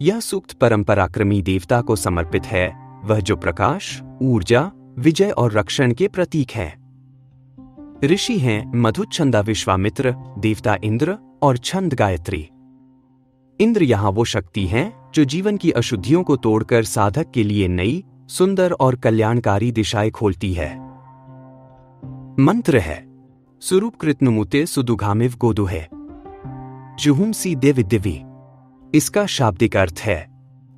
यह सूक्त परंपराक्रमी देवता को समर्पित है, वह जो प्रकाश, ऊर्जा, विजय और रक्षण के प्रतीक हैं। ऋषि हैं मधुच्छंदा विश्वामित्र, देवता इंद्र और छंद गायत्री। इंद्र यहाँ वो शक्ति हैं जो जीवन की अशुद्धियों को तोड़कर साधक के लिए नई, सुंदर और कल्याणकारी दिशाएं खोलती है। मंत्र है स्वरूप कृतनुमुते सुदुघामिव गोदुहे जुहुमसी देवी दिवी। इसका शाब्दिक अर्थ है,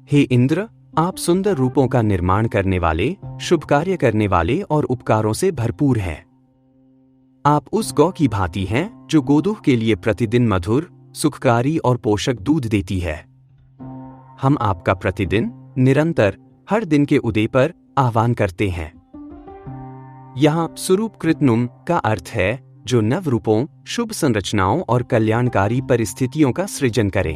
हे इंद्र, आप सुंदर रूपों का निर्माण करने वाले, शुभ कार्य करने वाले और उपकारों से भरपूर हैं। आप उस गौ की भांति हैं जो गोदूह के लिए प्रतिदिन मधुर, सुखकारी और पोषक दूध देती है। हम आपका प्रतिदिन, निरंतर, हर दिन के उदय पर आह्वान करते हैं। यहाँ स्वरूप कृतनुम का अर्थ है जो नव रूपों, शुभ संरचनाओं और कल्याणकारी परिस्थितियों का सृजन करे।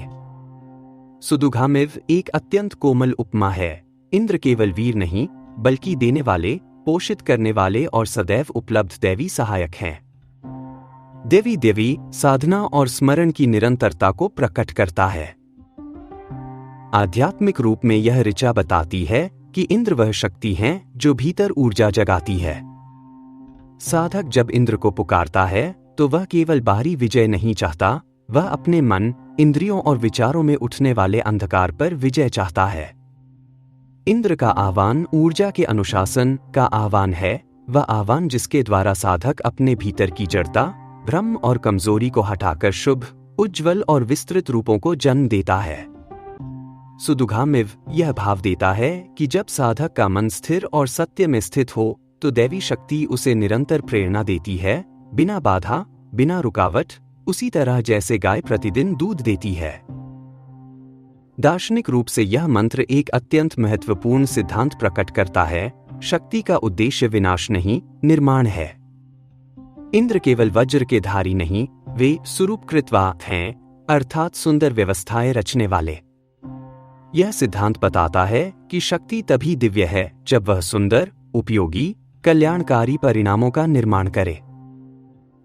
सुदुघामिव एक अत्यंत कोमल उपमा है। इंद्र केवल वीर नहीं, बल्कि देने वाले, पोषित करने वाले और सदैव उपलब्ध दैवी सहायक हैं। देवी देवी साधना और स्मरण की निरंतरता को प्रकट करता है। आध्यात्मिक रूप में यह ऋचा बताती है कि इंद्र वह शक्ति हैं जो भीतर ऊर्जा जगाती है। साधक जब इंद्र को पुकारता है तो वह केवल बाहरी विजय नहीं चाहता, वह अपने मन, इंद्रियों और विचारों में उठने वाले अंधकार पर विजय चाहता है। इंद्र का आह्वान ऊर्जा के अनुशासन का आह्वान है, वह आह्वान जिसके द्वारा साधक अपने भीतर की जड़ता, भ्रम और कमजोरी को हटाकर शुभ, उज्ज्वल और विस्तृत रूपों को जन्म देता है। सुदुघामिव यह भाव देता है कि जब साधक का मन स्थिर और सत्य में स्थित हो तो दैवी शक्ति उसे निरंतर प्रेरणा देती है, बिना बाधा, बिना रुकावट, उसी तरह जैसे गाय प्रतिदिन दूध देती है। दार्शनिक रूप से यह मंत्र एक अत्यंत महत्वपूर्ण सिद्धांत प्रकट करता है, शक्ति का उद्देश्य विनाश नहीं, निर्माण है। इंद्र केवल वज्र के धारी नहीं, वे स्वरूपकृतवा हैं, अर्थात सुंदर व्यवस्थाएं रचने वाले। यह सिद्धांत बताता है कि शक्ति तभी दिव्य है जब वह सुंदर, उपयोगी, कल्याणकारी परिणामों का निर्माण करे।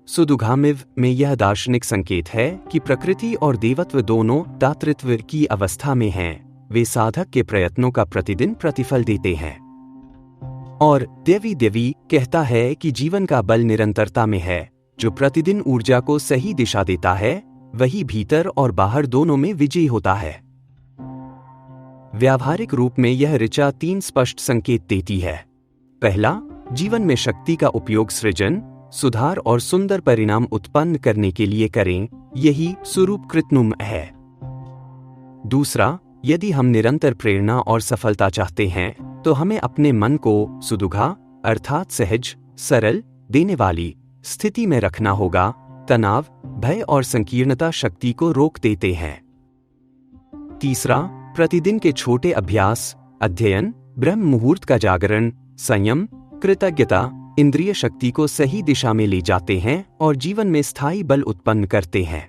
सुदुघामिव में यह दार्शनिक संकेत है कि प्रकृति और देवत्व दोनों दातृत्व की अवस्था में हैं, वे साधक के प्रयत्नों का प्रतिदिन प्रतिफल देते हैं। और देवी देवी कहता है कि जीवन का बल निरंतरता में है, जो प्रतिदिन ऊर्जा को सही दिशा देता है, वही भीतर और बाहर दोनों में विजयी होता है। व्यावहारिक रूप में यह ऋचा 3 स्पष्ट संकेत देती है। पहला, जीवन में शक्ति का उपयोग सृजन, सुधार और सुंदर परिणाम उत्पन्न करने के लिए करें, यही स्वरूप कृतनुम है। दूसरा, यदि हम निरंतर प्रेरणा और सफलता चाहते हैं तो हमें अपने मन को सुदुघा अर्थात सहज, सरल, देने वाली स्थिति में रखना होगा। तनाव, भय और संकीर्णता शक्ति को रोक देते हैं। तीसरा, प्रतिदिन के छोटे अभ्यास, अध्ययन, ब्रह्म मुहूर्त का जागरण, संयम, कृतज्ञता इंद्रिय शक्ति को सही दिशा में ले जाते हैं और जीवन में स्थायी बल उत्पन्न करते हैं।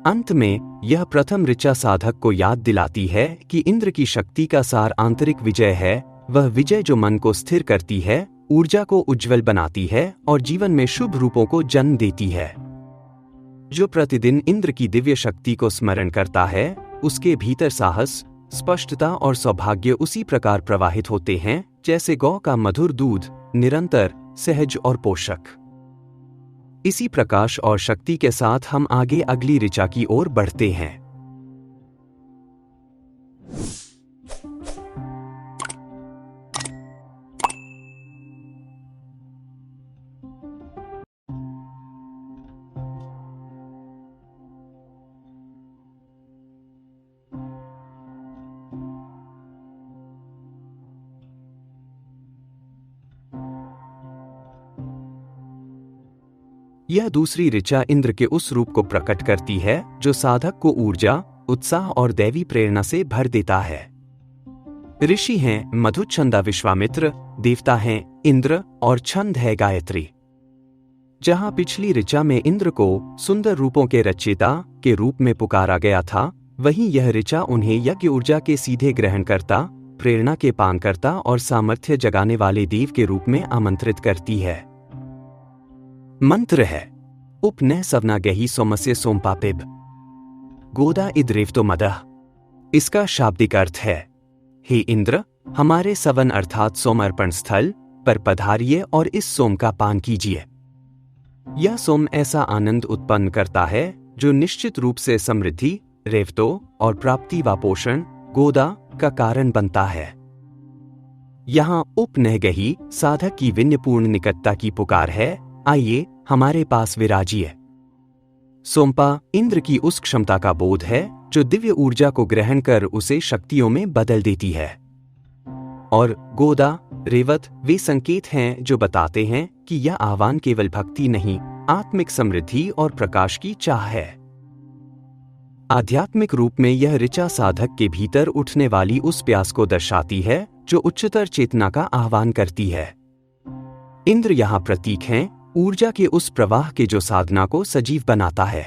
अंत में यह प्रथम ऋचा साधक को याद दिलाती है कि इंद्र की शक्ति का सार आंतरिक विजय है, वह विजय जो मन को स्थिर करती है, ऊर्जा को उज्ज्वल बनाती है और जीवन में शुभ रूपों को जन्म देती है। जो प्रतिदिन इंद्र की दिव्य शक्ति को स्मरण करता है, उसके भीतर साहस, स्पष्टता और सौभाग्य उसी प्रकार प्रवाहित होते हैं जैसे गौ का मधुर दूध, निरंतर, सहज और पोषक। इसी प्रकाश और शक्ति के साथ हम आगे अगली ऋचा की ओर बढ़ते हैं। यह दूसरी ऋचा इंद्र के उस रूप को प्रकट करती है जो साधक को ऊर्जा, उत्साह और दैवी प्रेरणा से भर देता है। ऋषि हैं मधुच्छंदा विश्वामित्र, देवता हैं इंद्र और छंद है गायत्री। जहां पिछली ऋचा में इंद्र को सुंदर रूपों के रचयिता के रूप में पुकारा गया था, वहीं यह ऋचा उन्हें यज्ञ ऊर्जा के सीधे ग्रहणकर्ता, प्रेरणा के पानकर्ता और सामर्थ्य जगाने वाले देव के रूप में आमंत्रित करती है। मंत्र है उपनय सवना गही सोमस्य सोमपापिब गोदा इद्रेवतो मदः इसका शाब्दिक अर्थ है, हे इंद्र, हमारे सवन अर्थात सोमर्पण स्थल पर पधारिए और इस सोम का पान कीजिए। यह सोम ऐसा आनंद उत्पन्न करता है जो निश्चित रूप से समृद्धि, रेवतों और प्राप्ति व पोषण, गोदा का कारण बनता है। यहाँ उपनहगही साधक की विन्यपूर्ण निकटता की पुकार है, आइए हमारे पास विराजिए। सोमपा इंद्र की उस क्षमता का बोध है जो दिव्य ऊर्जा को ग्रहण कर उसे शक्तियों में बदल देती है। और गोदा, रेवत वे संकेत हैं जो बताते हैं कि यह आह्वान केवल भक्ति नहीं, आत्मिक समृद्धि और प्रकाश की चाह है। आध्यात्मिक रूप में यह ऋचा साधक के भीतर उठने वाली उस प्यास को दर्शाती है जो उच्चतर चेतना का आह्वान करती है। इंद्र यहाँ प्रतीक हैं ऊर्जा के उस प्रवाह के जो साधना को सजीव बनाता है।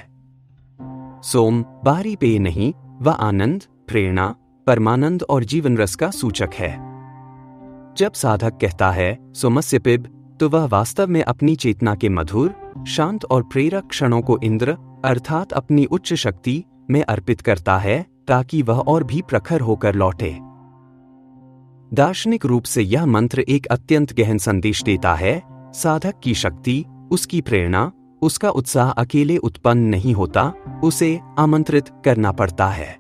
सोम बाहरी पेय नहीं, वह आनंद, प्रेरणा, परमानंद और जीवन रस का सूचक है। जब साधक कहता है सोमस्य पिब, तो वह वास्तव में अपनी चेतना के मधुर, शांत और प्रेरक क्षणों को इंद्र अर्थात अपनी उच्च शक्ति में अर्पित करता है ताकि वह और भी प्रखर होकर लौटे। दार्शनिक रूप से यह मंत्र एक अत्यंत गहन संदेश देता है, साधक की शक्ति, उसकी प्रेरणा, उसका उत्साह अकेले उत्पन्न नहीं होता, उसे आमंत्रित करना पड़ता है।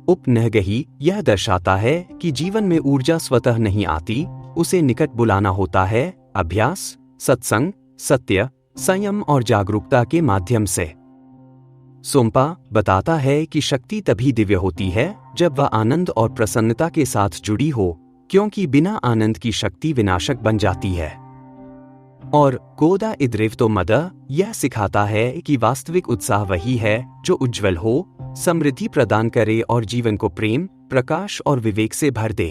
उपनहगही यह दर्शाता है कि जीवन में ऊर्जा स्वतः नहीं आती, उसे निकट बुलाना होता है, अभ्यास, सत्संग, सत्य, संयम और जागरूकता के माध्यम से। सोमपा बताता है कि शक्ति तभी दिव्य होती है जब वह आनंद और प्रसन्नता के साथ जुड़ी हो, क्योंकि बिना आनंद की शक्ति विनाशक बन जाती है। और गोदा इद्रेवतो मद यह सिखाता है कि वास्तविक उत्साह वही है जो उज्जवल हो, समृद्धि प्रदान करे और जीवन को प्रेम, प्रकाश और विवेक से भर दे।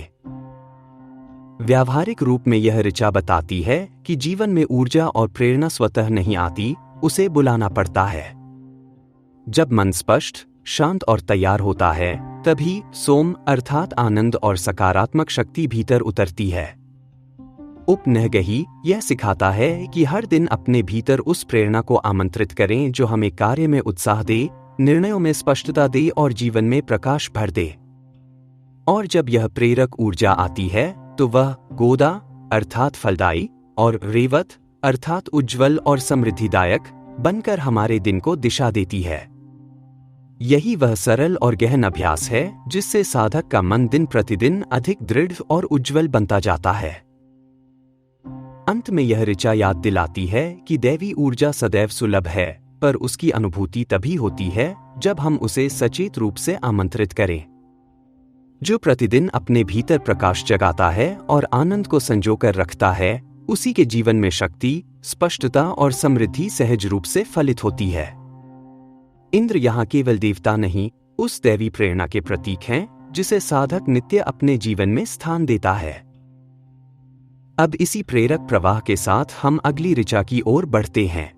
व्यावहारिक रूप में यह ऋचा बताती है कि जीवन में ऊर्जा और प्रेरणा स्वतः नहीं आती, उसे बुलाना पड़ता है। जब मन स्पष्ट, शांत और तैयार होता है, तभी सोम अर्थात आनंद और सकारात्मक शक्ति भीतर उतरती है। उपनहगही यह सिखाता है कि हर दिन अपने भीतर उस प्रेरणा को आमंत्रित करें जो हमें कार्य में उत्साह दे, निर्णयों में स्पष्टता दे और जीवन में प्रकाश भर दे। और जब यह प्रेरक ऊर्जा आती है तो वह गोदा अर्थात फलदायी और रेवत अर्थात उज्जवल और समृद्धिदायक बनकर हमारे दिन को दिशा देती है। यही वह सरल और गहन अभ्यास है जिससे साधक का मन दिन प्रतिदिन अधिक दृढ़ और उज्जवल बनता जाता है। अंत में यह ऋचा याद दिलाती है कि दैवी ऊर्जा सदैव सुलभ है, पर उसकी अनुभूति तभी होती है जब हम उसे सचेत रूप से आमंत्रित करें। जो प्रतिदिन अपने भीतर प्रकाश जगाता है और आनंद को संजोकर रखता है, उसी के जीवन में शक्ति, स्पष्टता और समृद्धि सहज रूप से फलित होती है। इंद्र यहाँ केवल देवता नहीं, उस दैवी प्रेरणा के प्रतीक हैं जिसे साधक नित्य अपने जीवन में स्थान देता है। अब इसी प्रेरक प्रवाह के साथ हम अगली ऋचा की ओर बढ़ते हैं।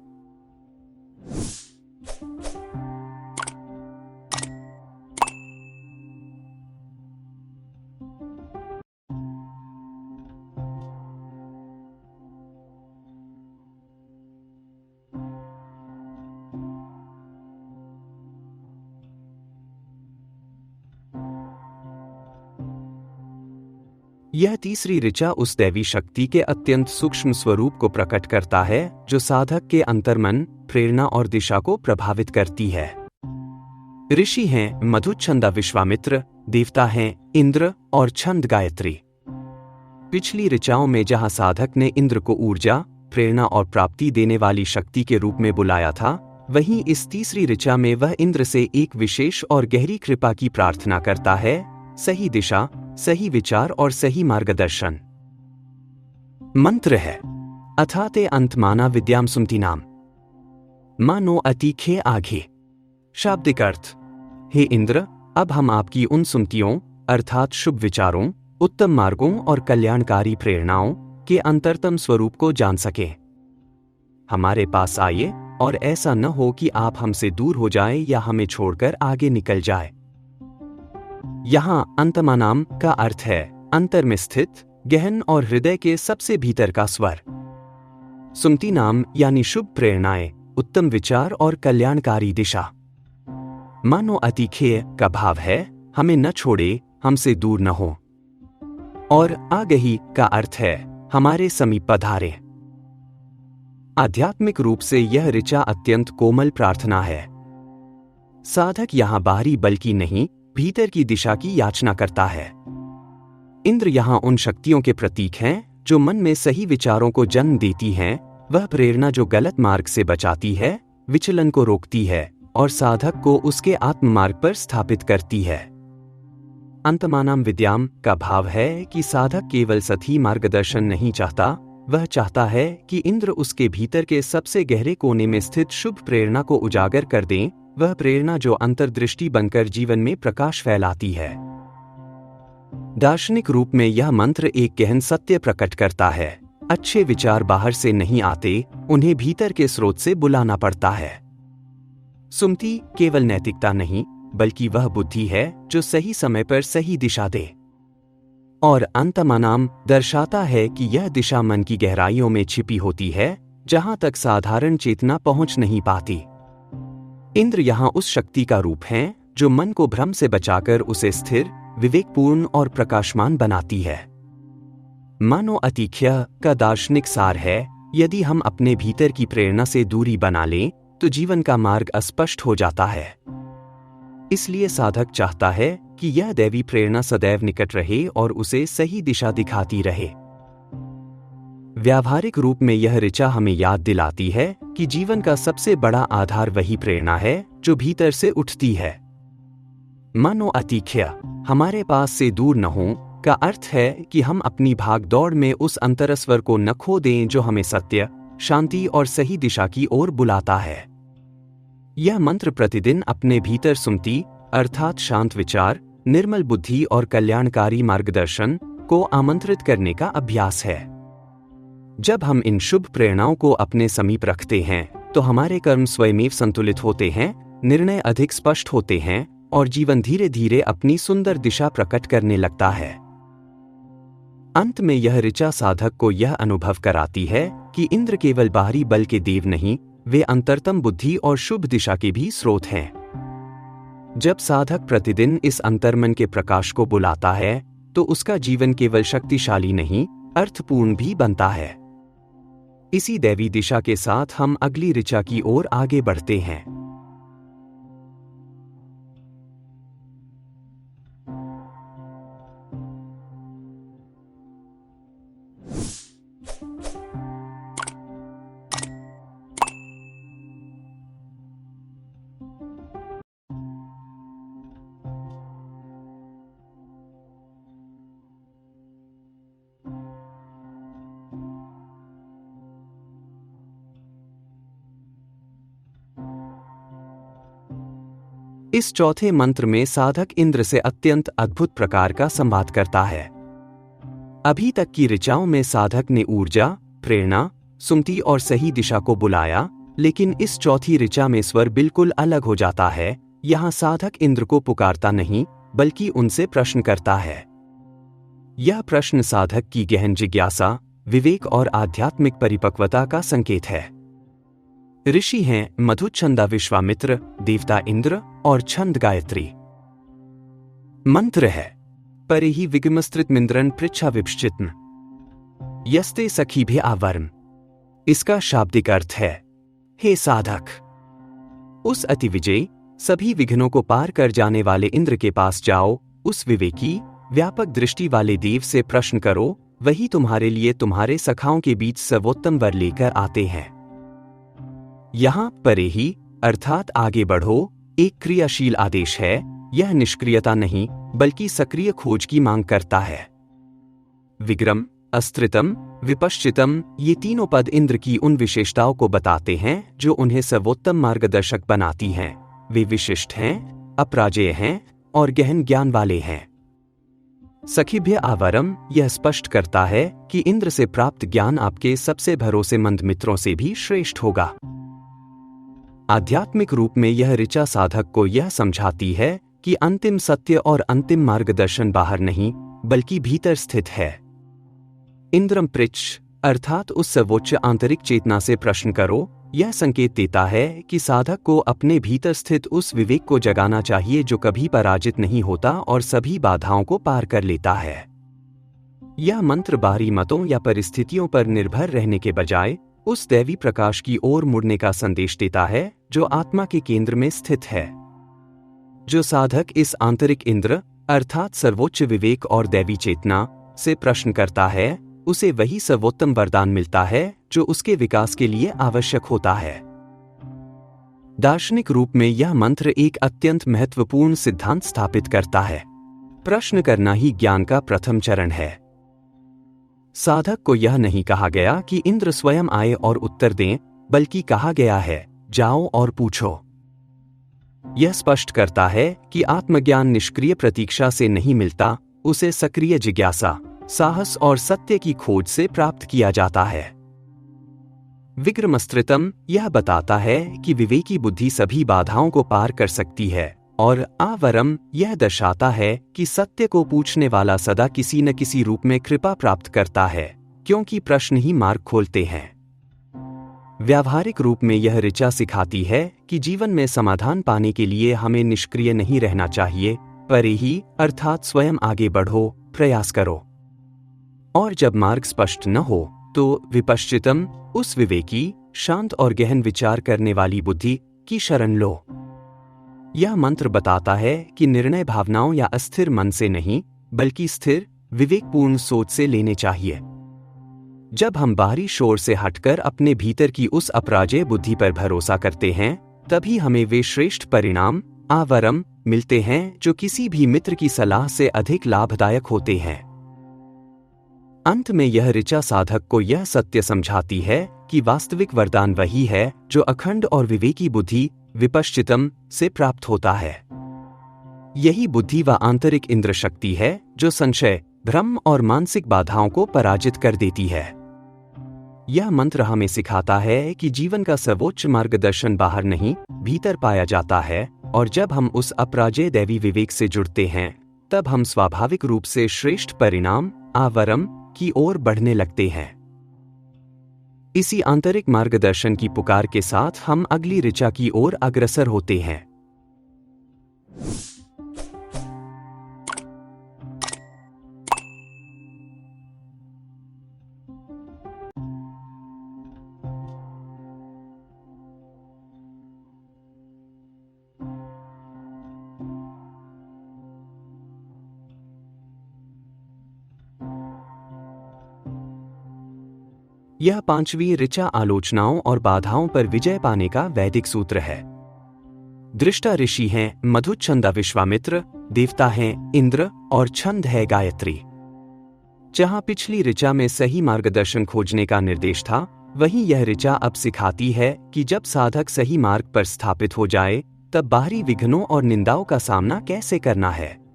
यह तीसरी ऋचा उस दैवी शक्ति के अत्यंत सूक्ष्म स्वरूप को प्रकट करता है जो साधक के अंतर्मन, प्रेरणा और दिशा को प्रभावित करती है। ऋषि हैं मधुच्छंदा विश्वामित्र, देवता हैं इंद्र और छंद गायत्री। पिछली ऋचाओं में जहां साधक ने इंद्र को ऊर्जा, प्रेरणा और प्राप्ति देने वाली शक्ति के रूप में बुलाया था, वहीं इस तीसरी ऋचा में वह इंद्र से एक विशेष और गहरी कृपा की प्रार्थना करता है, सही दिशा, सही विचार और सही मार्गदर्शन। मंत्र है अथाते अंत माना विद्याम सुमति नाम मानो अतीखे आघे। शाब्दिक अर्थ, हे इंद्र, अब हम आपकी उन सुमतियों अर्थात शुभ विचारों, उत्तम मार्गों और कल्याणकारी प्रेरणाओं के अंतरतम स्वरूप को जान सकें। हमारे पास आइए और ऐसा न हो कि आप हमसे दूर हो जाएं या हमें छोड़कर आगे निकल जाए। यहाँ अंतमानाम का अर्थ है अंतर में स्थित, गहन और हृदय के सबसे भीतर का स्वर। सुमति नाम यानी शुभ प्रेरणाएं, उत्तम विचार और कल्याणकारी दिशा। मानो अतिखेय का भाव है हमें न छोड़े, हमसे दूर न हो। और आगही का अर्थ है हमारे समीप पधारे। आध्यात्मिक रूप से यह ऋचा अत्यंत कोमल प्रार्थना है। साधक यहां बाहरी बल की नहीं, भीतर की दिशा की याचना करता है। इंद्र यहां उन शक्तियों के प्रतीक हैं जो मन में सही विचारों को जन्म देती हैं, वह प्रेरणा जो गलत मार्ग से बचाती है, विचलन को रोकती है और साधक को उसके आत्म मार्ग पर स्थापित करती है। अंतमानाम विद्याम का भाव है कि साधक केवल सही मार्गदर्शन नहीं चाहता, वह चाहता है कि इंद्र उसके भीतर के सबसे गहरे कोने में स्थित शुभ प्रेरणा को उजागर कर दें, वह प्रेरणा जो अंतर्दृष्टि बनकर जीवन में प्रकाश फैलाती है। दार्शनिक रूप में यह मंत्र एक गहन सत्य प्रकट करता है। अच्छे विचार बाहर से नहीं आते, उन्हें भीतर के स्रोत से बुलाना पड़ता है। सुमति केवल नैतिकता नहीं, बल्कि वह बुद्धि है जो सही समय पर सही दिशा दे। और अंतमानाम दर्शाता है कि यह दिशा मन की गहराइयों में छिपी होती है, जहां तक साधारण चेतना पहुंच नहीं पाती। इंद्र यहां उस शक्ति का रूप है जो मन को भ्रम से बचाकर उसे स्थिर, विवेकपूर्ण और प्रकाशमान बनाती है। मानो अतिख्य का दार्शनिक सार है, यदि हम अपने भीतर की प्रेरणा से दूरी बना लें तो जीवन का मार्ग अस्पष्ट हो जाता है। इसलिए साधक चाहता है कि यह दैवी प्रेरणा सदैव निकट रहे और उसे सही दिशा दिखाती रहे। व्यावहारिक रूप में यह ऋचा हमें याद दिलाती है कि जीवन का सबसे बड़ा आधार वही प्रेरणा है जो भीतर से उठती है। मानो अतिख्य हमारे पास से दूर न हो का अर्थ है कि हम अपनी भाग दौड़ में उस अंतरस्वर को न खो दें जो हमें सत्य, शांति और सही दिशा की ओर बुलाता है। यह मंत्र प्रतिदिन अपने भीतर सुमति अर्थात शांत विचार, निर्मल बुद्धि और कल्याणकारी मार्गदर्शन को आमंत्रित करने का अभ्यास है। जब हम इन शुभ प्रेरणाओं को अपने समीप रखते हैं तो हमारे कर्म स्वयमेव संतुलित होते हैं, निर्णय अधिक स्पष्ट होते हैं और जीवन धीरे धीरे अपनी सुंदर दिशा प्रकट करने लगता है। अंत में यह ऋचा साधक को यह अनुभव कराती है कि इंद्र केवल बाहरी बल के देव नहीं, वे अंतरतम बुद्धि और शुभ दिशा के भी स्रोत हैं। जब साधक प्रतिदिन इस अंतर्मन के प्रकाश को बुलाता है तो उसका जीवन केवल शक्तिशाली नहीं, अर्थपूर्ण भी बनता है। इसी दैवी दिशा के साथ हम अगली ऋचा की ओर आगे बढ़ते हैं। इस चौथे मंत्र में साधक इंद्र से अत्यंत अद्भुत प्रकार का संवाद करता है। अभी तक की ऋचाओं में साधक ने ऊर्जा, प्रेरणा, सुमति और सही दिशा को बुलाया, लेकिन इस चौथी ऋचा में स्वर बिल्कुल अलग हो जाता है। यहाँ साधक इंद्र को पुकारता नहीं, बल्कि उनसे प्रश्न करता है। यह प्रश्न साधक की गहन जिज्ञासा, विवेक और आध्यात्मिक परिपक्वता का संकेत है। ऋषि हैं मधु छंदा विश्वामित्र, देवता इंद्र और छंद गायत्री। मंत्र है परिहि विगमस्त्रित मिंद्रन पृच्छा विपश्चित्न यस्ते सखीभ्य आवरण। इसका शाब्दिक अर्थ है, हे साधक, उस अति विजय सभी विघ्नों को पार कर जाने वाले इंद्र के पास जाओ, उस विवेकी व्यापक दृष्टि वाले देव से प्रश्न करो, वही तुम्हारे लिए तुम्हारे सखाओं के बीच सर्वोत्तम वर लेकर आते हैं। यहां परिहि अर्थात आगे बढ़ो एक क्रियाशील आदेश है, यह निष्क्रियता नहीं बल्कि सक्रिय खोज की मांग करता है। विग्रम, अस्त्रितम, विपश्चितम ये तीनों पद इंद्र की उन विशेषताओं को बताते हैं जो उन्हें सर्वोत्तम मार्गदर्शक बनाती हैं। वे विशिष्ट हैं, अपराजेय हैं और गहन ज्ञान वाले हैं। सखीभ्य आवरम यह स्पष्ट करता है कि इंद्र से प्राप्त ज्ञान आपके सबसे भरोसेमंद मित्रों से भी श्रेष्ठ होगा। आध्यात्मिक रूप में यह ऋचा साधक को यह समझाती है कि अंतिम सत्य और अंतिम मार्गदर्शन बाहर नहीं बल्कि भीतर स्थित है। इंद्रम पृच्छ अर्थात उस सर्वोच्च आंतरिक चेतना से प्रश्न करो, यह संकेत देता है कि साधक को अपने भीतर स्थित उस विवेक को जगाना चाहिए जो कभी पराजित नहीं होता और सभी बाधाओं को पार कर लेता है। यह मंत्र बाहरी मतों या परिस्थितियों पर निर्भर रहने के बजाय उस दैवी प्रकाश की ओर मुड़ने का संदेश देता है जो आत्मा के केंद्र में स्थित है। जो साधक इस आंतरिक इंद्र अर्थात सर्वोच्च विवेक और दैवी चेतना से प्रश्न करता है, उसे वही सर्वोत्तम वरदान मिलता है जो उसके विकास के लिए आवश्यक होता है। दार्शनिक रूप में यह मंत्र एक अत्यंत महत्वपूर्ण सिद्धांत स्थापित करता है। प्रश्न करना ही ज्ञान का प्रथम चरण है। साधक को यह नहीं कहा गया कि इंद्र स्वयं आए और उत्तर दें, बल्कि कहा गया है, जाओ और पूछो। यह स्पष्ट करता है कि आत्मज्ञान निष्क्रिय प्रतीक्षा से नहीं मिलता, उसे सक्रिय जिज्ञासा, साहस और सत्य की खोज से प्राप्त किया जाता है। विक्रमस्त्रितम यह बताता है कि विवेकी बुद्धि सभी बाधाओं को पार कर सकती है, और आवरम यह दर्शाता है कि सत्य को पूछने वाला सदा किसी न किसी रूप में कृपा प्राप्त करता है, क्योंकि प्रश्न ही मार्ग खोलते हैं। व्यावहारिक रूप में यह ऋचा सिखाती है कि जीवन में समाधान पाने के लिए हमें निष्क्रिय नहीं रहना चाहिए, परे ही अर्थात स्वयं आगे बढ़ो, प्रयास करो। और जब मार्ग स्पष्ट न हो तो विपश्चितम उस विवेकी, शांत और गहन विचार करने वाली बुद्धि की शरण लो। यह मंत्र बताता है कि निर्णय भावनाओं या अस्थिर मन से नहीं, बल्कि स्थिर, विवेकपूर्ण सोच से लेने चाहिए। जब हम बाहरी शोर से हटकर अपने भीतर की उस अपराजेय बुद्धि पर भरोसा करते हैं, तभी हमें वे श्रेष्ठ परिणाम आवरम मिलते हैं जो किसी भी मित्र की सलाह से अधिक लाभदायक होते हैं। अंत में यह ऋचा साधक को यह सत्य समझाती है कि वास्तविक वरदान वही है जो अखंड और विवेकी बुद्धि विपश्चितम से प्राप्त होता है। यही बुद्धि व आंतरिक इंद्र शक्ति है जो संशय, भ्रम और मानसिक बाधाओं को पराजित कर देती है। यह मंत्र हमें सिखाता है कि जीवन का सर्वोच्च मार्गदर्शन बाहर नहीं, भीतर पाया जाता है, और जब हम उस अपराजेय दैवी विवेक से जुड़ते हैं, तब हम स्वाभाविक रूप से श्रेष्ठ परिणाम आवरम की ओर बढ़ने लगते हैं। इसी आंतरिक मार्गदर्शन की पुकार के साथ हम अगली ऋचा की ओर अग्रसर होते हैं। यह पांचवी ऋचा आलोचनाओं और बाधाओं पर विजय पाने का वैदिक सूत्र है। दृष्टा ऋषि हैं मधुच्छंदा विश्वामित्र, देवता हैं इंद्र और छंद है गायत्री। जहां पिछली ऋचा में सही मार्गदर्शन खोजने का निर्देश था, वहीं यह ऋचा अब सिखाती है कि जब साधक सही मार्ग पर स्थापित हो जाए, तब बाहरी विघ्नों और निंदाओं का सामना कैसे करना है।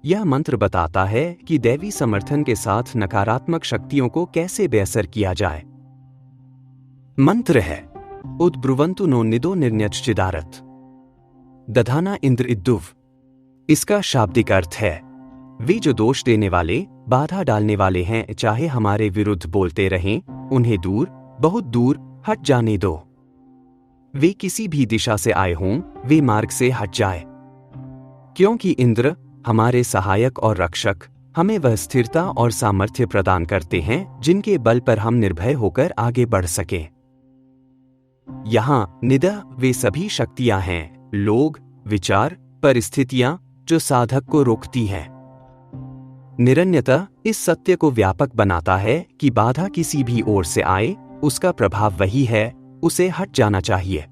यह मंत्र बताता है कि दैवी समर्थन के साथ नकारात्मक शक्तियों को कैसे बेअसर किया जाए। मंत्र है उद्ब्रुवन्तु नो निदो निर्ण्यच्चिदारत दधाना इंद्र इद्दुव। इसका शाब्दिक अर्थ है, वे जो दोष देने वाले, बाधा डालने वाले हैं, चाहे हमारे विरुद्ध बोलते रहें, उन्हें दूर, बहुत दूर हट जाने दो। वे किसी भी दिशा से आए हों, वे मार्ग से हट जाए, क्योंकि इंद्र हमारे सहायक और रक्षक हमें वह स्थिरता और सामर्थ्य प्रदान करते हैं जिनके बल पर हम निर्भय होकर आगे बढ़ सकें। यहाँ निदा वे सभी शक्तियां हैं, लोग, विचार, परिस्थितियां जो साधक को रोकती हैं। निरन्यता इस सत्य को व्यापक बनाता है कि बाधा किसी भी ओर से आए, उसका प्रभाव वही है, उसे हट जाना चाहिए।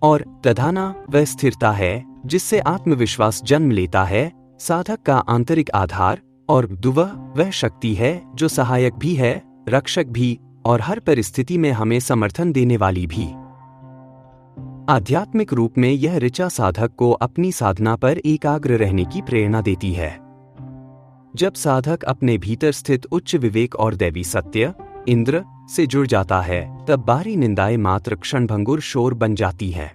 और तधाना वह स्थिरता है जिससे आत्मविश्वास जन्म लेता है, साधक का आंतरिक आधार, और दुवह वह शक्ति है जो सहायक भी है, रक्षक भी, और हर परिस्थिति में हमें समर्थन देने वाली भी। आध्यात्मिक रूप में यह ऋचा साधक को अपनी साधना पर एकाग्र रहने की प्रेरणा देती है। जब साधक अपने भीतर स्थित उच्च विवेक और दैवी सत्य, इंद्र, से जुड़ जाता है, तब बाहरी निंदाएं मात्र क्षणभंगुर शोर बन जाती हैं।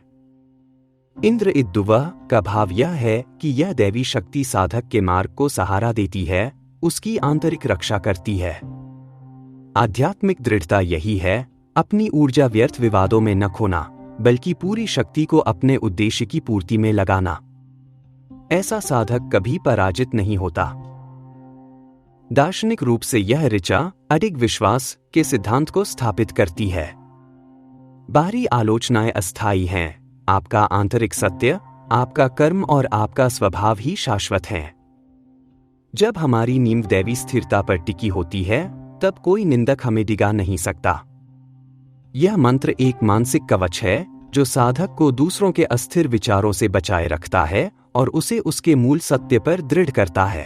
इंद्र इद्दुवह का भाव यह है कि यह दैवी शक्ति साधक के मार्ग को सहारा देती है, उसकी आंतरिक रक्षा करती है। आध्यात्मिक दृढ़ता यही है, अपनी ऊर्जा व्यर्थ विवादों में न खोना, बल्कि पूरी शक्ति को अपने उद्देश्य की पूर्ति में लगाना। ऐसा साधक कभी पराजित नहीं होता। दार्शनिक रूप से यह ऋचा अडिग विश्वास के सिद्धांत को स्थापित करती है। बाहरी आलोचनाएं अस्थायी हैं, आपका आंतरिक सत्य, आपका कर्म और आपका स्वभाव ही शाश्वत हैं। जब हमारी नींव दैवी स्थिरता पर टिकी होती है, तब कोई निंदक हमें डिगा नहीं सकता। यह मंत्र एक मानसिक कवच है जो साधक को दूसरों के अस्थिर विचारों से बचाए रखता है और उसे उसके मूल सत्य पर दृढ़ करता है।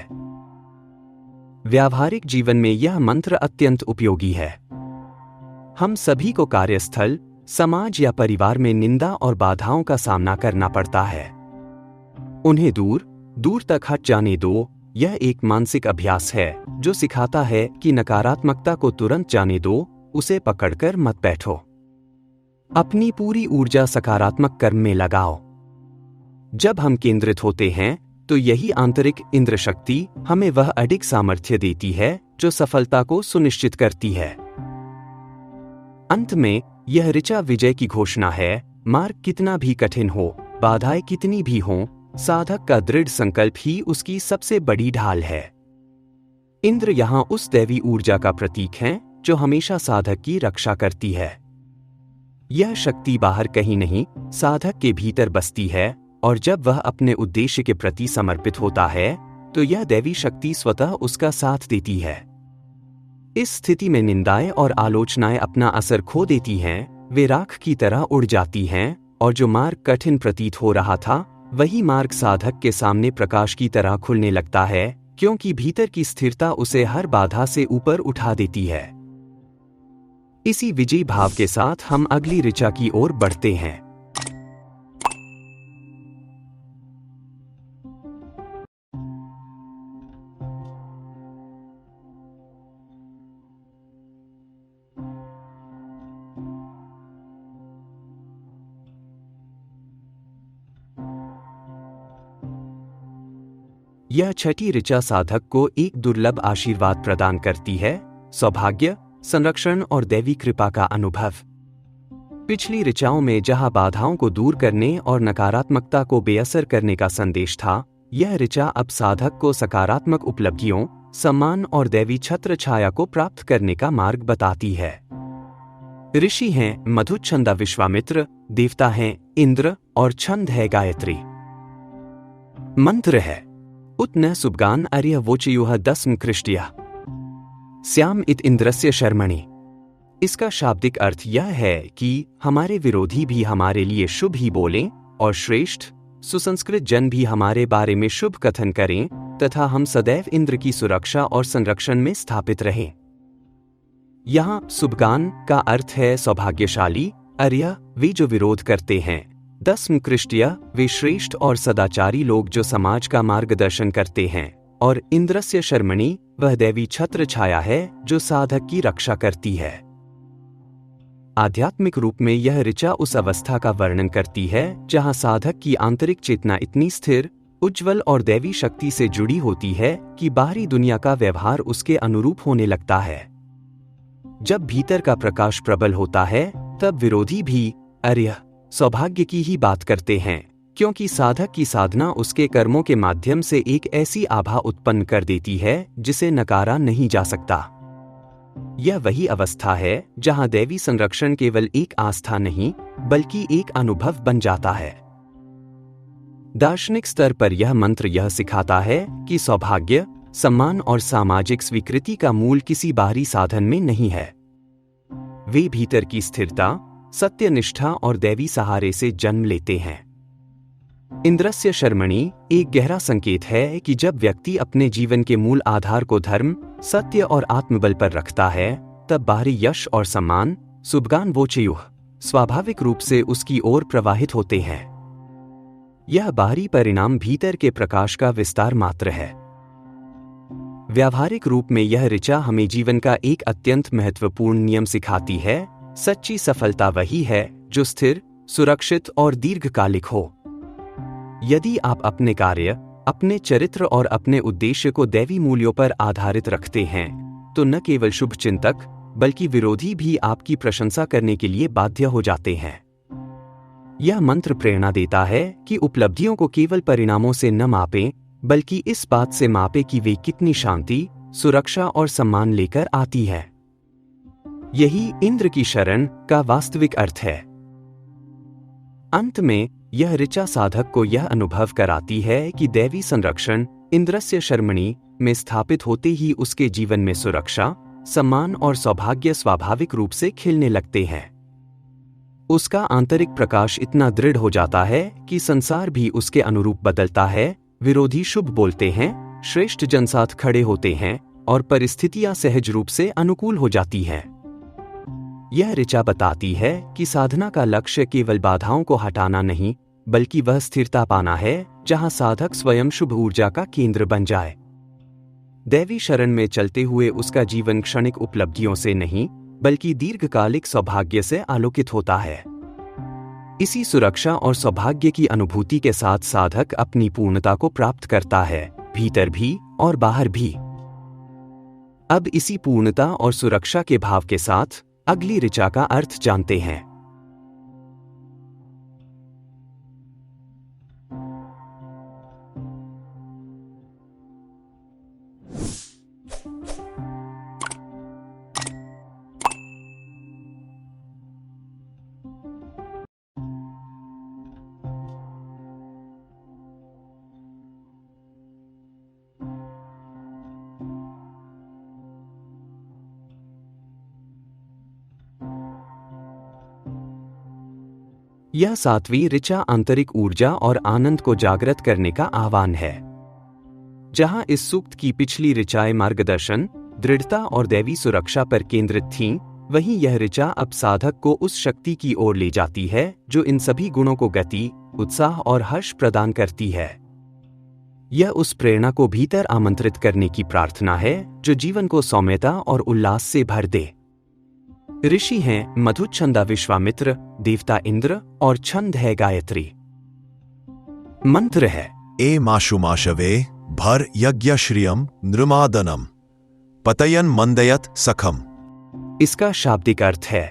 व्यावहारिक जीवन में यह मंत्र अत्यंत उपयोगी है। हम सभी को कार्यस्थल, समाज या परिवार में निंदा और बाधाओं का सामना करना पड़ता है। उन्हें दूर दूर तक हट जाने दो। यह एक मानसिक अभ्यास है जो सिखाता है कि नकारात्मकता को तुरंत जाने दो, उसे पकड़कर मत बैठो। अपनी पूरी ऊर्जा सकारात्मक कर्म में लगाओ। जब हम केंद्रित होते हैं तो यही आंतरिक इंद्र शक्ति हमें वह अडिग सामर्थ्य देती है जो सफलता को सुनिश्चित करती है। अंत में यह ऋचा विजय की घोषणा है। मार्ग कितना भी कठिन हो, बाधाएं कितनी भी हों, साधक का दृढ़ संकल्प ही उसकी सबसे बड़ी ढाल है। इंद्र यहां उस दैवी ऊर्जा का प्रतीक है जो हमेशा साधक की रक्षा करती है। यह शक्ति बाहर कहीं नहीं, साधक के भीतर बसती है, और जब वह अपने उद्देश्य के प्रति समर्पित होता है तो यह दैवी शक्ति स्वतः उसका साथ देती है। इस स्थिति में निंदाएं और आलोचनाएं अपना असर खो देती हैं, वे राख की तरह उड़ जाती हैं, और जो मार्ग कठिन प्रतीत हो रहा था वही मार्ग साधक के सामने प्रकाश की तरह खुलने लगता है, क्योंकि भीतर की स्थिरता उसे हर बाधा से ऊपर उठा देती है। इसी विजयी भाव के साथ हम अगली ऋचा की ओर बढ़ते हैं। यह छठी ऋचा साधक को एक दुर्लभ आशीर्वाद प्रदान करती है, सौभाग्य, संरक्षण और दैवी कृपा का अनुभव। पिछली ऋचाओं में जहां बाधाओं को दूर करने और नकारात्मकता को बेअसर करने का संदेश था, यह ऋचा अब साधक को सकारात्मक उपलब्धियों, सम्मान और दैवी छत्र छाया को प्राप्त करने का मार्ग बताती है। ऋषि हैं मधुच्छंदा विश्वामित्र, देवता हैं इंद्र और छंद है गायत्री। मंत्र है उत न सुबगान अर्य वोचयुः दस्म कृष्टिया श्याम इत इंद्रस्य शर्मणि। इसका शाब्दिक अर्थ यह है कि हमारे विरोधी भी हमारे लिए शुभ ही बोलें और श्रेष्ठ सुसंस्कृत जन भी हमारे बारे में शुभ कथन करें, तथा हम सदैव इंद्र की सुरक्षा और संरक्षण में स्थापित रहें। यहाँ सुबगान का अर्थ है सौभाग्यशाली, अर्य वे जो विरोध करते हैं, दस्म कृष्टिया वे श्रेष्ठ और सदाचारी लोग जो समाज का मार्गदर्शन करते हैं, और इंद्रस्य शर्मणि वह दैवी छत्र छाया है जो साधक की रक्षा करती है। आध्यात्मिक रूप में यह ऋचा उस अवस्था का वर्णन करती है जहां साधक की आंतरिक चेतना इतनी स्थिर, उज्ज्वल और दैवी शक्ति से जुड़ी होती है कि बाहरी दुनिया का व्यवहार उसके अनुरूप होने लगता है। जब भीतर का प्रकाश प्रबल होता है, तब विरोधी भी अर्य सौभाग्य की ही बात करते हैं, क्योंकि साधक की साधना उसके कर्मों के माध्यम से एक ऐसी आभा उत्पन्न कर देती है जिसे नकारा नहीं जा सकता। यह वही अवस्था है जहां दैवी संरक्षण केवल एक आस्था नहीं बल्कि एक अनुभव बन जाता है। दार्शनिक स्तर पर यह मंत्र यह सिखाता है कि सौभाग्य, सम्मान और सामाजिक स्वीकृति का मूल किसी बाहरी साधन में नहीं है। वे भीतर की स्थिरता, सत्यनिष्ठा और दैवी सहारे से जन्म लेते हैं। इंद्रस्य शर्मणि एक गहरा संकेत है कि जब व्यक्ति अपने जीवन के मूल आधार को धर्म, सत्य और आत्मबल पर रखता है, तब बाहरी यश और सम्मान सुबगान वोचयुः स्वाभाविक रूप से उसकी ओर प्रवाहित होते हैं। यह बाहरी परिणाम भीतर के प्रकाश का विस्तार मात्र है। व्यावहारिक रूप में यह ऋचा हमें जीवन का एक अत्यंत महत्वपूर्ण नियम सिखाती है। सच्ची सफलता वही है जो स्थिर, सुरक्षित और दीर्घकालिक हो। यदि आप अपने कार्य, अपने चरित्र और अपने उद्देश्य को दैवी मूल्यों पर आधारित रखते हैं, तो न केवल शुभ चिंतक बल्कि विरोधी भी आपकी प्रशंसा करने के लिए बाध्य हो जाते हैं। यह मंत्र प्रेरणा देता है कि उपलब्धियों को केवल परिणामों से न मापें, बल्कि इस बात से मापें कि वे कितनी शांति, सुरक्षा और सम्मान लेकर आती है। यही इंद्र की शरण का वास्तविक अर्थ है। अंत में यह ऋचा साधक को यह अनुभव कराती है कि दैवी संरक्षण इंद्रस्य शर्मणि में स्थापित होते ही उसके जीवन में सुरक्षा, सम्मान और सौभाग्य स्वाभाविक रूप से खिलने लगते हैं। उसका आंतरिक प्रकाश इतना दृढ़ हो जाता है कि संसार भी उसके अनुरूप बदलता है, विरोधी शुभ बोलते हैं, श्रेष्ठ जन साथ खड़े होते हैं और परिस्थितियां सहज रूप से अनुकूल हो जाती हैं। यह ऋचा बताती है कि साधना का लक्ष्य केवल बाधाओं को हटाना नहीं, बल्कि वह स्थिरता पाना है जहां साधक स्वयं शुभ ऊर्जा का केंद्र बन जाए। दैवी शरण में चलते हुए उसका जीवन क्षणिक उपलब्धियों से नहीं, बल्कि दीर्घकालिक सौभाग्य से आलोकित होता है। इसी सुरक्षा और सौभाग्य की अनुभूति के साथ साधक अपनी पूर्णता को प्राप्त करता है, भीतर भी और बाहर भी। अब इसी पूर्णता और सुरक्षा के भाव के साथ अगली ऋचा का अर्थ जानते हैं। यह सातवीं ऋचा आंतरिक ऊर्जा और आनंद को जागृत करने का आह्वान है। जहां इस सूक्त की पिछली ऋचाएं मार्गदर्शन, दृढ़ता और दैवी सुरक्षा पर केंद्रित थीं, वहीं यह ऋचा अब साधक को उस शक्ति की ओर ले जाती है जो इन सभी गुणों को गति, उत्साह और हर्ष प्रदान करती है। यह उस प्रेरणा को भीतर आमंत्रित करने की प्रार्थना है जो जीवन को सौम्यता और उल्लास से भर दे। ऋषि हैं मधुच्छंदा विश्वामित्र, देवता इंद्र और छंद है गायत्री। मंत्र है ए माशुमाशवे भर यज्ञ श्रियम नृमादनम पतयन मंदयत सखम। इसका शाब्दिक अर्थ है,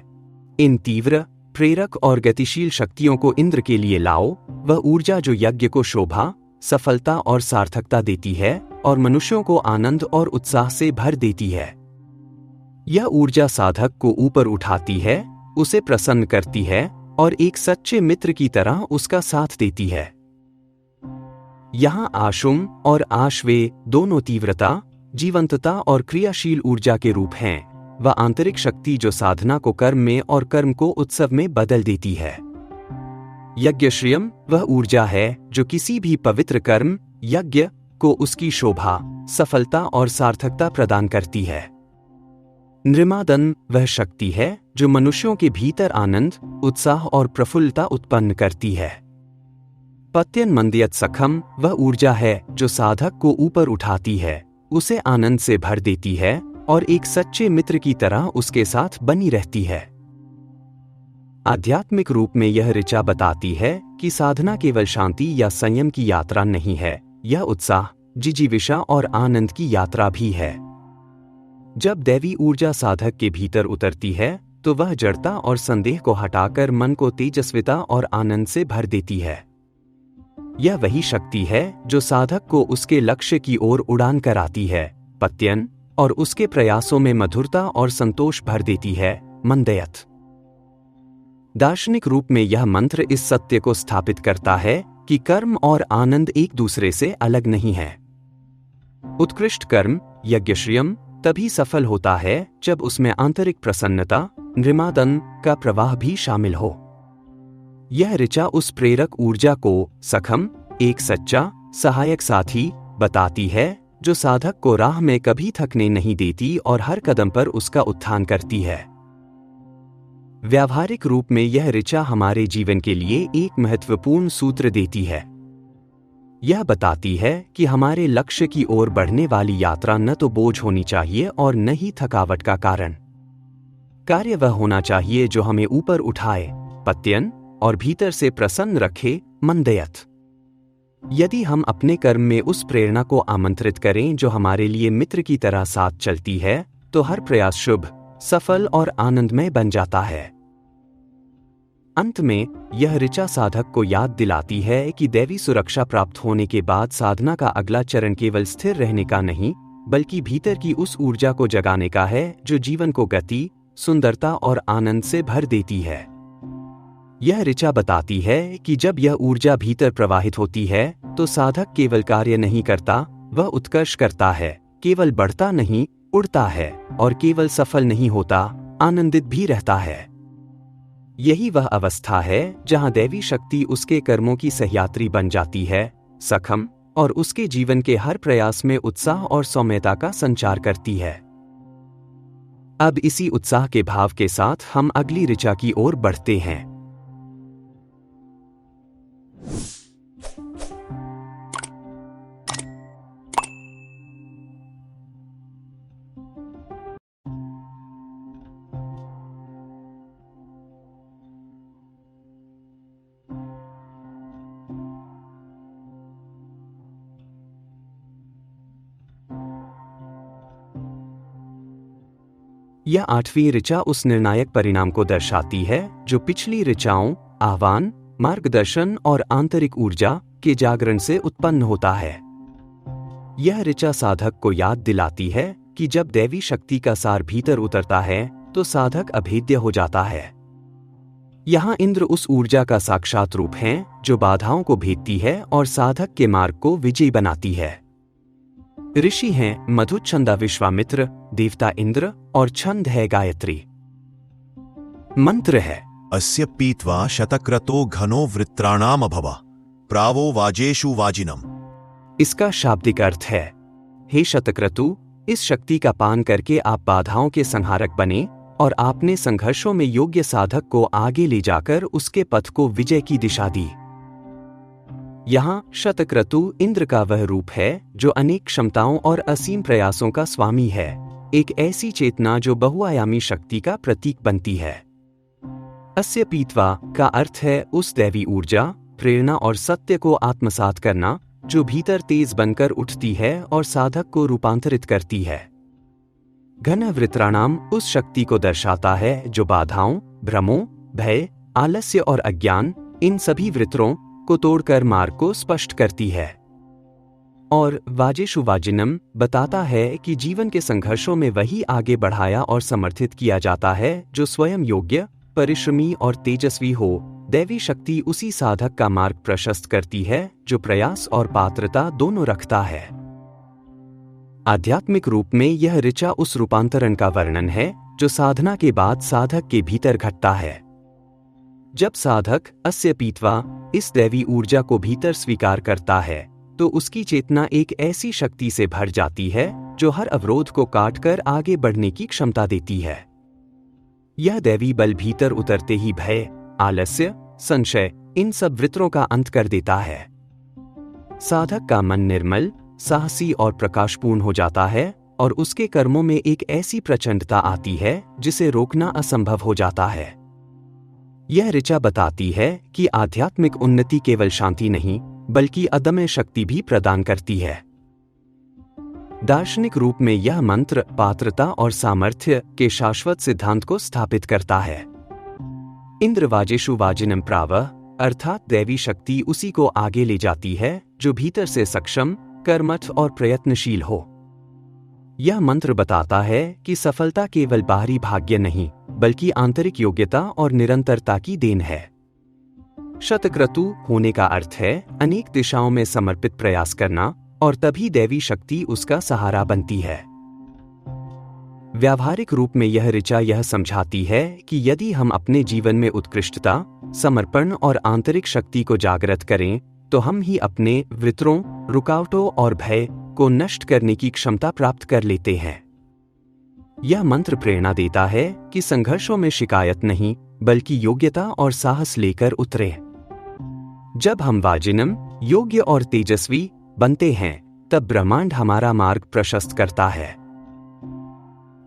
इन तीव्र, प्रेरक और गतिशील शक्तियों को इंद्र के लिए लाओ, वह ऊर्जा जो यज्ञ को शोभा, सफलता और सार्थकता देती है और मनुष्यों को आनंद और उत्साह से भर देती है। यह ऊर्जा साधक को ऊपर उठाती है, उसे प्रसन्न करती है और एक सच्चे मित्र की तरह उसका साथ देती है। यहाँ आशुम और आश्वे दोनों तीव्रता, जीवंतता और क्रियाशील ऊर्जा के रूप हैं, वह आंतरिक शक्ति जो साधना को कर्म में और कर्म को उत्सव में बदल देती है। यज्ञश्रियम वह ऊर्जा है जो किसी भी पवित्र कर्म, यज्ञ को उसकी शोभा, सफलता और सार्थकता प्रदान करती है। नृमादन वह शक्ति है जो मनुष्यों के भीतर आनंद, उत्साह और प्रफुल्लता उत्पन्न करती है। पत्यन मंदयत सखम वह ऊर्जा है जो साधक को ऊपर उठाती है, उसे आनंद से भर देती है और एक सच्चे मित्र की तरह उसके साथ बनी रहती है। आध्यात्मिक रूप में यह ऋचा बताती है कि साधना केवल शांति या संयम की यात्रा नहीं है, यह उत्साह, जिजीविषा और आनंद की यात्रा भी है। जब दैवी ऊर्जा साधक के भीतर उतरती है तो वह जड़ता और संदेह को हटाकर मन को तेजस्विता और आनंद से भर देती है। यह वही शक्ति है जो साधक को उसके लक्ष्य की ओर उड़ान कराती है, पत्यन, और उसके प्रयासों में मधुरता और संतोष भर देती है, मंदयत। दार्शनिक रूप में यह मंत्र इस सत्य को स्थापित करता है कि कर्म और आनंद एक दूसरे से अलग नहीं है। उत्कृष्ट कर्म, यज्ञश्रियम, तभी सफल होता है जब उसमें आंतरिक प्रसन्नता, नृमादन का प्रवाह भी शामिल हो। यह ऋचा उस प्रेरक ऊर्जा को सखम, एक सच्चा, सहायक साथी बताती है जो साधक को राह में कभी थकने नहीं देती और हर कदम पर उसका उत्थान करती है। व्यावहारिक रूप में यह ऋचा हमारे जीवन के लिए एक महत्वपूर्ण सूत्र देती है। यह बताती है कि हमारे लक्ष्य की ओर बढ़ने वाली यात्रा न तो बोझ होनी चाहिए और न ही थकावट का कारण। कार्य वह होना चाहिए जो हमें ऊपर उठाए, पत्यन, और भीतर से प्रसन्न रखे, मंदयत। यदि हम अपने कर्म में उस प्रेरणा को आमंत्रित करें जो हमारे लिए मित्र की तरह साथ चलती है, तो हर प्रयास शुभ, सफल और आनंदमय बन जाता है। अंत में यह ऋचा साधक को याद दिलाती है कि दैवी सुरक्षा प्राप्त होने के बाद साधना का अगला चरण केवल स्थिर रहने का नहीं, बल्कि भीतर की उस ऊर्जा को जगाने का है जो जीवन को गति, सुंदरता और आनंद से भर देती है। यह ऋचा बताती है कि जब यह ऊर्जा भीतर प्रवाहित होती है तो साधक केवल कार्य नहीं करता, वह उत्कर्ष करता है, केवल बढ़ता नहीं, उड़ता है, और केवल सफल नहीं होता, आनंदित भी रहता है। यही वह अवस्था है जहां दैवी शक्ति उसके कर्मों की सहयात्री बन जाती है, सक्षम, और उसके जीवन के हर प्रयास में उत्साह और सौम्यता का संचार करती है। अब इसी उत्साह के भाव के साथ हम अगली ऋचा की ओर बढ़ते हैं। यह 8वीं ऋचा उस निर्णायक परिणाम को दर्शाती है जो पिछली ऋचाओं, आह्वान, मार्गदर्शन और आंतरिक ऊर्जा के जागरण से उत्पन्न होता है। यह ऋचा साधक को याद दिलाती है कि जब दैवी शक्ति का सार भीतर उतरता है तो साधक अभेद्य हो जाता है। यहाँ इंद्र उस ऊर्जा का साक्षात रूप है जो बाधाओं को भेदती है और साधक के मार्ग को विजयी बनाती है। ऋषि हैं मधु, छंदा विश्वामित्र, देवता इंद्र और छंद है गायत्री। मंत्र है अस्य पीत्वा शतक्रतो घनो वृत्राणाम अभवा प्रावो वाजेषु वाजिनम। इसका शाब्दिक अर्थ है, हे शतक्रतु, इस शक्ति का पान करके आप बाधाओं के संहारक बने और आपने संघर्षों में योग्य साधक को आगे ले जाकर उसके पथ को विजय की दिशा दी। यहाँ शतक्रतु इंद्र का वह रूप है जो अनेक क्षमताओं और असीम प्रयासों का स्वामी है, एक ऐसी चेतना जो बहुआयामी शक्ति का प्रतीक बनती है। अस्य पीत्वा का अर्थ है उस दैवी ऊर्जा, प्रेरणा और सत्य को आत्मसात करना जो भीतर तेज बनकर उठती है और साधक को रूपांतरित करती है। घन वृत्राणाम उस शक्ति को दर्शाता है जो बाधाओं, भ्रमों, भय, आलस्य और अज्ञान, इन सभी वृत्रों को तोड़कर मार्ग को स्पष्ट करती है। और वाजेषु वाजिनम बताता है कि जीवन के संघर्षों में वही आगे बढ़ाया और समर्थित किया जाता है जो स्वयं योग्य, परिश्रमी और तेजस्वी हो। दैवी शक्ति उसी साधक का मार्ग प्रशस्त करती है जो प्रयास और पात्रता दोनों रखता है। आध्यात्मिक रूप में यह ऋचा उस रूपांतरण का वर्णन है जो साधना के बाद साधक के भीतर घटता है। जब साधक अस्य पीत्वा इस दैवी ऊर्जा को भीतर स्वीकार करता है तो उसकी चेतना एक ऐसी शक्ति से भर जाती है जो हर अवरोध को काटकर आगे बढ़ने की क्षमता देती है। यह दैवी बल भीतर उतरते ही भय, आलस्य, संशय, इन सब वृत्रों का अंत कर देता है। साधक का मन निर्मल, साहसी और प्रकाशपूर्ण हो जाता है और उसके कर्मों में एक ऐसी प्रचंडता आती है जिसे रोकना असंभव हो जाता है। यह ऋचा बताती है कि आध्यात्मिक उन्नति केवल शांति नहीं बल्कि अदम्य शक्ति भी प्रदान करती है। दार्शनिक रूप में यह मंत्र पात्रता और सामर्थ्य के शाश्वत सिद्धांत को स्थापित करता है। इंद्र वाजेषु वाजिनम प्रावः अर्थात दैवी शक्ति उसी को आगे ले जाती है जो भीतर से सक्षम, कर्मठ और प्रयत्नशील हो। यह मंत्र बताता है कि सफलता केवल बाहरी भाग्य नहीं बल्कि आंतरिक योग्यता और निरंतरता की देन है। शतक्रतु होने का अर्थ है अनेक दिशाओं में समर्पित प्रयास करना और तभी दैवी शक्ति उसका सहारा बनती है। व्यावहारिक रूप में यह ऋचा यह समझाती है कि यदि हम अपने जीवन में उत्कृष्टता, समर्पण और आंतरिक शक्ति को जागृत करें तो हम ही अपने वृत्रों, रुकावटों और भय को नष्ट करने की क्षमता प्राप्त कर लेते हैं। यह मंत्र प्रेरणा देता है कि संघर्षों में शिकायत नहीं बल्कि योग्यता और साहस लेकर उतरे। जब हम वाजिनम, योग्य और तेजस्वी बनते हैं तब ब्रह्मांड हमारा मार्ग प्रशस्त करता है।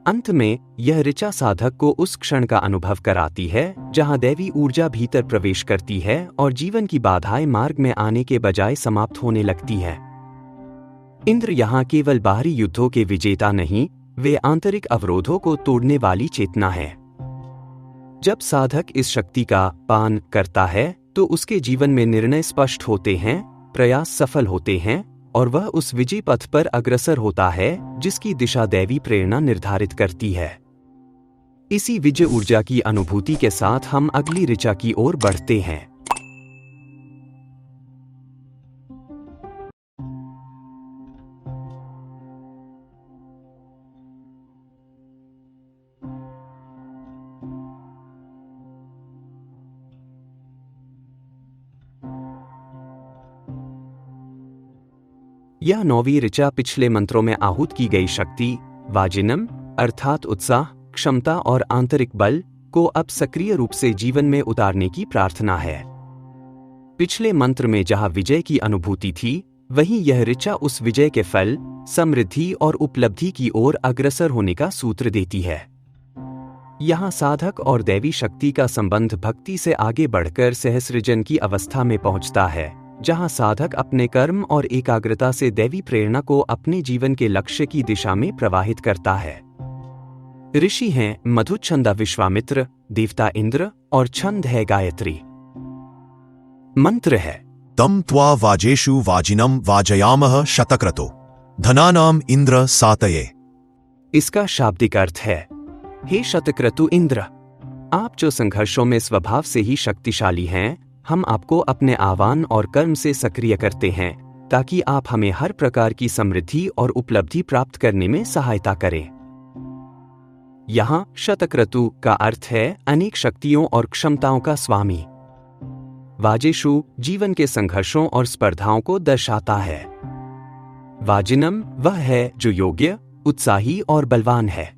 अंत में यह ऋचा साधक को उस क्षण का अनुभव कराती है जहां दैवी ऊर्जा भीतर प्रवेश करती है और जीवन की बाधाएं मार्ग में आने के बजाय समाप्त होने लगती है। इंद्र यहाँ केवल बाहरी युद्धों के विजेता नहीं वे आंतरिक अवरोधों को तोड़ने वाली चेतना है। जब साधक इस शक्ति का पान करता है तो उसके जीवन में निर्णय स्पष्ट होते हैं, प्रयास सफल होते हैं और वह उस विजय पथ पर अग्रसर होता है जिसकी दिशा दैवी प्रेरणा निर्धारित करती है। इसी विजय ऊर्जा की अनुभूति के साथ हम अगली ऋचा की ओर बढ़ते हैं। यह 9वीं ऋचा पिछले मंत्रों में आहूत की गई शक्ति वाजिनम अर्थात उत्साह, क्षमता और आंतरिक बल को अब सक्रिय रूप से जीवन में उतारने की प्रार्थना है। पिछले मंत्र में जहां विजय की अनुभूति थी, वहीं यह ऋचा उस विजय के फल, समृद्धि और उपलब्धि की ओर अग्रसर होने का सूत्र देती है। यहाँ साधक और दैवी शक्ति का संबंध भक्ति से आगे बढ़कर सहस्रजन की अवस्था में पहुंचता है, जहां साधक अपने कर्म और एकाग्रता से दैवी प्रेरणा को अपने जीवन के लक्ष्य की दिशा में प्रवाहित करता है। ऋषि हैं मधुच्छंदा विश्वामित्र, देवता इंद्र और छंद है गायत्री। मंत्र है तम त्वा वाजेषु वाजिनम वाजयामः शतक्रतो धनानाम इंद्र सातये। इसका शाब्दिक अर्थ है, हे शतक्रतु इंद्र, आप जो संघर्षों में स्वभाव से ही शक्तिशाली हैं, हम आपको अपने आह्वान और कर्म से सक्रिय करते हैं ताकि आप हमें हर प्रकार की समृद्धि और उपलब्धि प्राप्त करने में सहायता करें। यहाँ शतक्रतु का अर्थ है अनेक शक्तियों और क्षमताओं का स्वामी। वाजेशु जीवन के संघर्षों और स्पर्धाओं को दर्शाता है। वाजिनम वह है जो योग्य, उत्साही और बलवान है।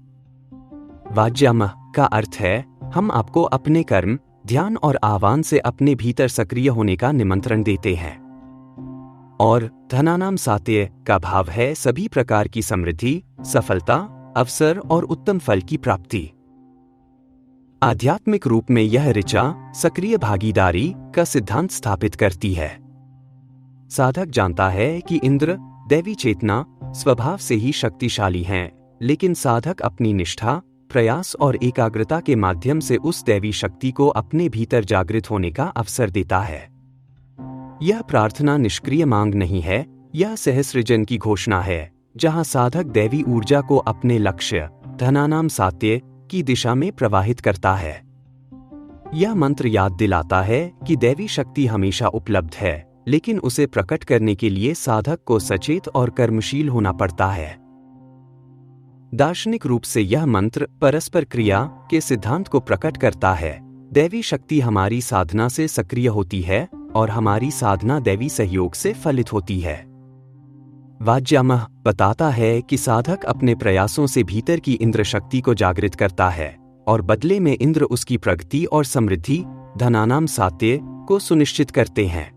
वाज्याम का अर्थ है हम आपको अपने कर्म, ध्यान और आह्वान से अपने भीतर सक्रिय होने का निमंत्रण देते हैं। और धनानाम सात्य का भाव है सभी प्रकार की समृद्धि, सफलता, अवसर और उत्तम फल की प्राप्ति। आध्यात्मिक रूप में यह ऋचा सक्रिय भागीदारी का सिद्धांत स्थापित करती है। साधक जानता है कि इंद्र दैवी चेतना स्वभाव से ही शक्तिशाली हैं, लेकिन साधक अपनी निष्ठा, प्रयास और एकाग्रता के माध्यम से उस दैवी शक्ति को अपने भीतर जागृत होने का अवसर देता है। यह प्रार्थना निष्क्रिय मांग नहीं है, यह सहस्रजन की घोषणा है, जहां साधक दैवी ऊर्जा को अपने लक्ष्य धनानाम सात्य की दिशा में प्रवाहित करता है। यह मंत्र याद दिलाता है कि दैवी शक्ति हमेशा उपलब्ध है, लेकिन उसे प्रकट करने के लिए साधक को सचेत और कर्मशील होना पड़ता है। दार्शनिक रूप से यह मंत्र परस्पर क्रिया के सिद्धांत को प्रकट करता है। दैवी शक्ति हमारी साधना से सक्रिय होती है और हमारी साधना दैवी सहयोग से फलित होती है। वाज्यामः बताता है कि साधक अपने प्रयासों से भीतर की इंद्र शक्ति को जागृत करता है और बदले में इंद्र उसकी प्रगति और समृद्धि धनानाम सात्य को सुनिश्चित करते हैं।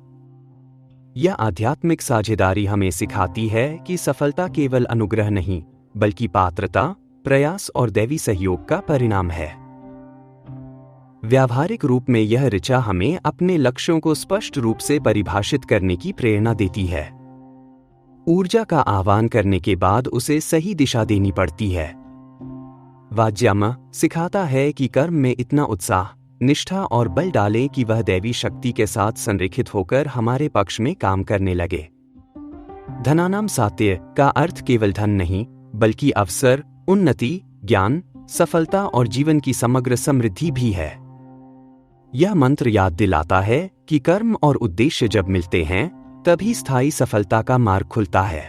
यह आध्यात्मिक साझेदारी हमें सिखाती है कि सफलता केवल अनुग्रह नहीं, बल्कि पात्रता, प्रयास और दैवी सहयोग का परिणाम है। व्यावहारिक रूप में यह ऋचा हमें अपने लक्ष्यों को स्पष्ट रूप से परिभाषित करने की प्रेरणा देती है। ऊर्जा का आह्वान करने के बाद उसे सही दिशा देनी पड़ती है। वाज्याम सिखाता है कि कर्म में इतना उत्साह, निष्ठा और बल डालें कि वह दैवी शक्ति के साथ संरेखित होकर हमारे पक्ष में काम करने लगे। धनानाम सात्य का अर्थ केवल धन नहीं, बल्कि अवसर, उन्नति, ज्ञान, सफलता और जीवन की समग्र समृद्धि भी है। यह मंत्र याद दिलाता है कि कर्म और उद्देश्य जब मिलते हैं, तभी स्थायी सफलता का मार्ग खुलता है।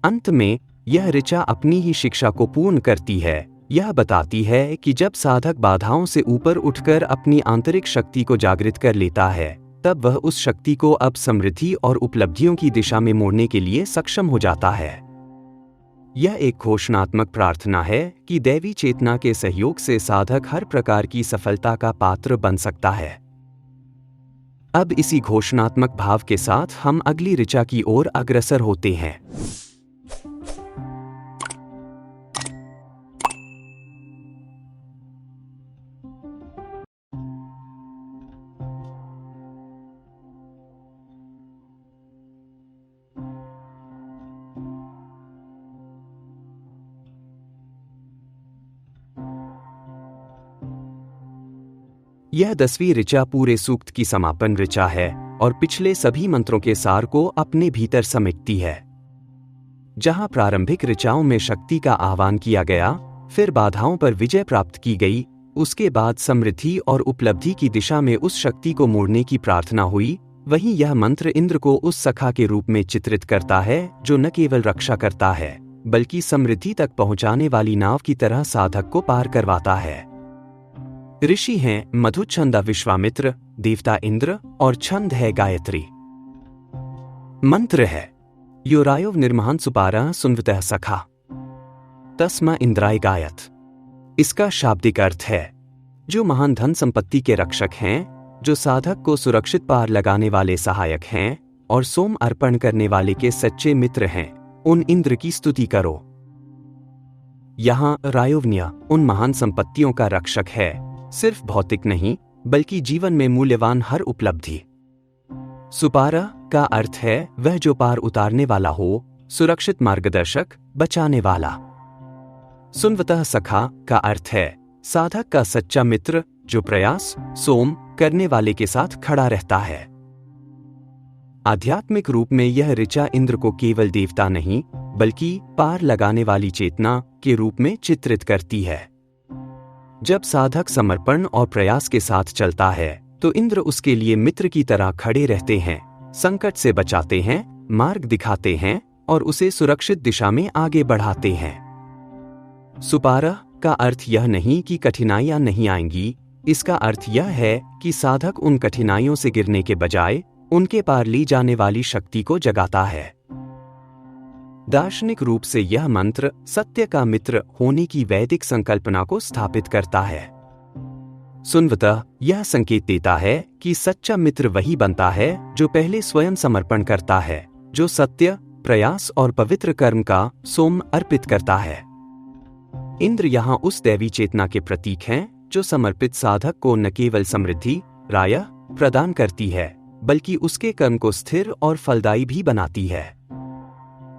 अंत में यह ऋचा अपनी ही शिक्षा को पूर्ण करती है। यह बताती है कि जब साधक बाधाओं से ऊपर उठकर अपनी आंतरिक शक्ति को जागृत कर लेता है, तब वह उस शक्ति को अब समृद्धि और उपलब्धियों की दिशा में मोड़ने के लिए सक्षम हो जाता है। यह एक घोषणात्मक प्रार्थना है कि दैवी चेतना के सहयोग से साधक हर प्रकार की सफलता का पात्र बन सकता है। अब इसी घोषणात्मक भाव के साथ हम अगली ऋचा की ओर अग्रसर होते हैं। यह 10वीं ऋचा पूरे सूक्त की समापन ऋचा है और पिछले सभी मंत्रों के सार को अपने भीतर समेटती है। जहां प्रारंभिक ऋचाओं में शक्ति का आह्वान किया गया, फिर बाधाओं पर विजय प्राप्त की गई, उसके बाद समृद्धि और उपलब्धि की दिशा में उस शक्ति को मोड़ने की प्रार्थना हुई, वहीं यह मंत्र इंद्र को उस सखा के रूप में चित्रित करता है जो न केवल रक्षा करता है बल्कि समृद्धि तक पहुंचाने वाली नाव की तरह साधक को पार करवाता है। ऋषि हैं मधुच्छंदा विश्वामित्र, देवता इंद्र और छंद है गायत्री। मंत्र है योरायो निर्महान सुपारा सुन्वतः सखा तस्मा इंद्राय गायत। इसका शाब्दिक अर्थ है जो महान धन संपत्ति के रक्षक हैं, जो साधक को सुरक्षित पार लगाने वाले सहायक हैं और सोम अर्पण करने वाले के सच्चे मित्र हैं, उन इंद्र की स्तुति करो। यहां रायोवन्य उन महान संपत्तियों का रक्षक है, सिर्फ भौतिक नहीं बल्कि जीवन में मूल्यवान हर उपलब्धि। सुपारा का अर्थ है वह जो पार उतारने वाला हो, सुरक्षित मार्गदर्शक, बचाने वाला। सुन्वतः सखा का अर्थ है साधक का सच्चा मित्र जो प्रयास सोम करने वाले के साथ खड़ा रहता है। आध्यात्मिक रूप में यह ऋचा इंद्र को केवल देवता नहीं बल्कि पार लगाने वाली चेतना के रूप में चित्रित करती है। जब साधक समर्पण और प्रयास के साथ चलता है तो इंद्र उसके लिए मित्र की तरह खड़े रहते हैं, संकट से बचाते हैं, मार्ग दिखाते हैं और उसे सुरक्षित दिशा में आगे बढ़ाते हैं। सुपारा का अर्थ यह नहीं कि कठिनाइयां नहीं आएंगी, इसका अर्थ यह है कि साधक उन कठिनाइयों से गिरने के बजाय उनके पार ली जाने वाली शक्ति को जगाता है। दार्शनिक रूप से यह मंत्र सत्य का मित्र होने की वैदिक संकल्पना को स्थापित करता है। सुन्वतः यह संकेत देता है कि सच्चा मित्र वही बनता है जो पहले स्वयं समर्पण करता है, जो सत्य, प्रयास और पवित्र कर्म का सोम अर्पित करता है। इंद्र यहाँ उस दैवी चेतना के प्रतीक हैं जो समर्पित साधक को न केवल समृद्धि, राय प्रदान करती है बल्कि उसके कर्म को स्थिर और फलदायी भी बनाती है।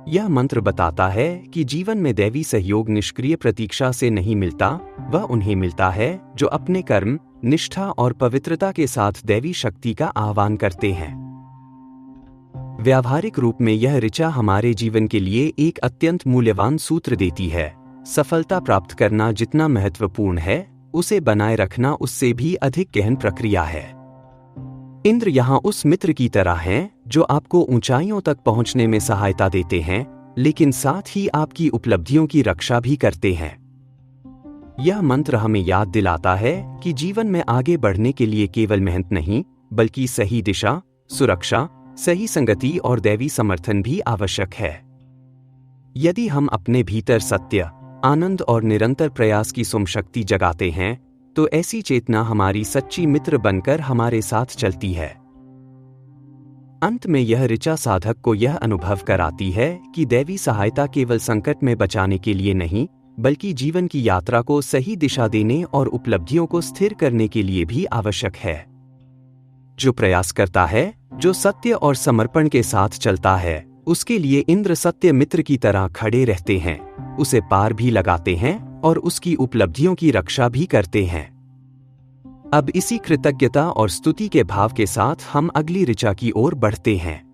यह मंत्र बताता है कि जीवन में दैवी सहयोग निष्क्रिय प्रतीक्षा से नहीं मिलता, वह उन्हें मिलता है जो अपने कर्म, निष्ठा और पवित्रता के साथ दैवी शक्ति का आह्वान करते हैं। व्यावहारिक रूप में यह ऋचा हमारे जीवन के लिए एक अत्यंत मूल्यवान सूत्र देती है। सफलता प्राप्त करना जितना महत्वपूर्ण है, उसे बनाए रखना उससे भी अधिक गहन प्रक्रिया है। इंद्र यहाँ उस मित्र की तरह हैं जो आपको ऊंचाइयों तक पहुंचने में सहायता देते हैं, लेकिन साथ ही आपकी उपलब्धियों की रक्षा भी करते हैं। यह मंत्र हमें याद दिलाता है कि जीवन में आगे बढ़ने के लिए केवल मेहनत नहीं, बल्कि सही दिशा, सुरक्षा, सही संगति और दैवी समर्थन भी आवश्यक है। यदि हम अपने भीतर सत्य, आनंद और निरंतर प्रयास की सोमशक्ति जगाते हैं, तो ऐसी चेतना हमारी सच्ची मित्र बनकर हमारे साथ चलती है। अंत में यह ऋचा साधक को यह अनुभव कराती है कि दैवी सहायता केवल संकट में बचाने के लिए नहीं, बल्कि जीवन की यात्रा को सही दिशा देने और उपलब्धियों को स्थिर करने के लिए भी आवश्यक है। जो प्रयास करता है, जो सत्य और समर्पण के साथ चलता है, उसके लिए इंद्र सत्य मित्र की तरह खड़े रहते हैं, उसे पार भी लगाते हैं और उसकी उपलब्धियों की रक्षा भी करते हैं। अब इसी कृतज्ञता और स्तुति के भाव के साथ हम अगली ऋचा की ओर बढ़ते हैं।